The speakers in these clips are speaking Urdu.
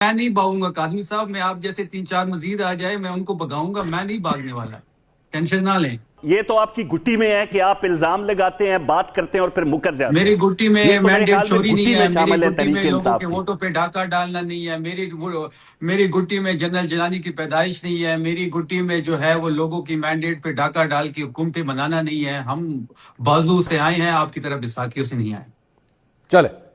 میں نہیں بھاگوں گا قاسمی صاحب، میں آپ جیسے 3-4 مزید آ جائے میں ان کو بگاؤں گا، میں نہیں بھاگنے والا، ٹینشن نہ لیں۔ یہ تو آپ کی گھٹی میں ہے کہ آپ الزام لگاتے ہیں، بات کرتے ہیں اور پھر مکر جاتے ہیں۔ میری گھٹی میں یہ تو میرے مینڈیٹ خیال میں چوری گھٹی نہیں میں ہے، میری شامل ہے گھٹی میں تحریک لوگوں انصاف کے کی۔ ووٹوں پہ ڈاکہ ڈالنا نہیں ہے، میری گھٹی میں جنرل جیلانی کی پیدائش نہیں ہے، میری گھٹی میں جو ہے وہ لوگوں کی مینڈیٹ پہ ڈاکہ ڈال کی حکومتیں بنانا نہیں ہے۔ ہم بازو سے آئے ہیں، آپ کی طرف بساکیوں سے نہیں آئے۔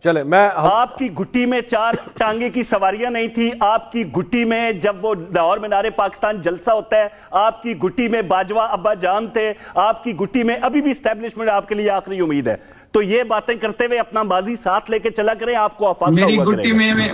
چلے میں آپ کی گھٹی میں 4 ٹانگے کی سواریاں نہیں تھی، آپ کی گھٹی میں جب وہ لاہور مینار پاکستان جلسہ ہوتا ہے، آپ کی گھٹی میں باجوہ ابا جان تھے، آپ کی گھٹی میں ابھی بھی اسٹیبلشمنٹ آپ کے لیے آخری امید ہے۔ تو یہ باتیں کرتے ہوئے اپنا ماضی ساتھ لے کے چلا کریں، آپ کو افاقہ میری ہوا گھٹی کرے گا۔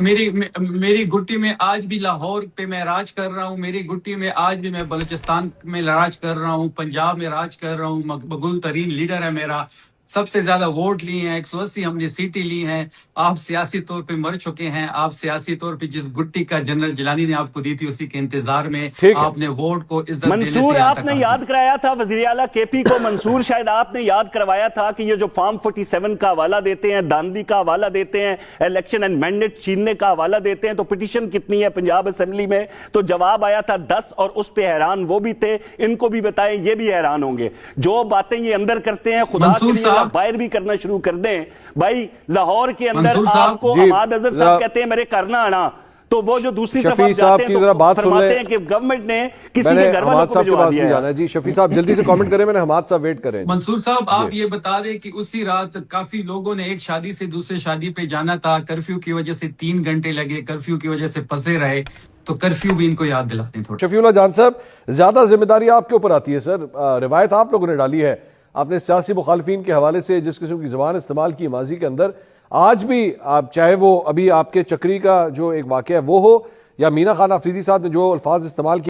میری گھٹی میں آج بھی لاہور پہ میں راج کر رہا ہوں، میری گھٹی میں آج بھی میں بلوچستان میں راج کر رہا ہوں، پنجاب میں راج کر رہا ہوں، مقبول ترین لیڈر ہے میرا، سب سے زیادہ ووٹ لیے ہیں، 180 ہم نے سیٹیں لی ہیں۔ آپ سیاسی طور پہ مر چکے ہیں، آپ سیاسی طور پہ جس گٹی کا جنرل جیلانی نے آپ کو دی تھی اسی کے انتظار میں ٹھیک ہے۔ آپ نے ووٹ کو عزت دینے منصور سے یہاں آپ تک نے آ گئے۔ یاد کرایا تھا وزیر اعلیٰ کے پی کو، منصور شاید آپ نے یاد کروایا تھا کہ یہ جو فارم 47 کا حوالہ دیتے ہیں، داندی کا حوالہ دیتے ہیں، الیکشن اینڈ مینڈیٹ چھیننے کا حوالہ دیتے ہیں، تو پٹیشن کتنی ہے پنجاب اسمبلی میں؟ تو جواب آیا تھا 10، اور اس پہ حیران وہ بھی تھے، ان کو بھی بتائیں یہ بھی حیران ہوں گے۔ جو باتیں یہ اندر کرتے ہیں خدا کے لیے اللہ باہر بھی کرنا شروع کر دیں۔ بھائی لاہور کے اندر آپ کو عماد اظہر صاحب کہتے ہیں میرے کرنا آنا، تو وہ جو دوسری طرف آپ جاتے ہیں تو فرماتے ہیں کہ گورنمنٹ نے کسی کے گھر والوں کو بھجوا دیا ہے۔ جی شفیع صاحب جلدی سے کامنٹ کریں، میں نے حماد صاحب ویٹ کریں۔ منصور صاحب آپ یہ بتا دیں کہ اسی رات کافی لوگوں نے ایک شادی سے دوسرے شادی پہ جانا تھا، کرفیو کی وجہ سے 3 گھنٹے لگے، کرفیو کی وجہ سے پھنسے رہے، تو کرفیو بھی ان کو یاد دلاتے ہیں تھوڑا۔ شفیع اللہ جان صاحب زیادہ ذمہ داری آپ کے اوپر آتی ہے سر، روایت آپ لوگوں نے ڈالی ہے، آپ نے سیاسی مخالفین کے حوالے سے جس قسم کی زبان استعمال کی ماضی کے اندر، آج بھی آپ چاہے وہ ابھی آپ کے چکری کا جو ایک واقعہ ہے وہ ہو یا مینا خان آفریدی صاحب نے جو الفاظ استعمال کی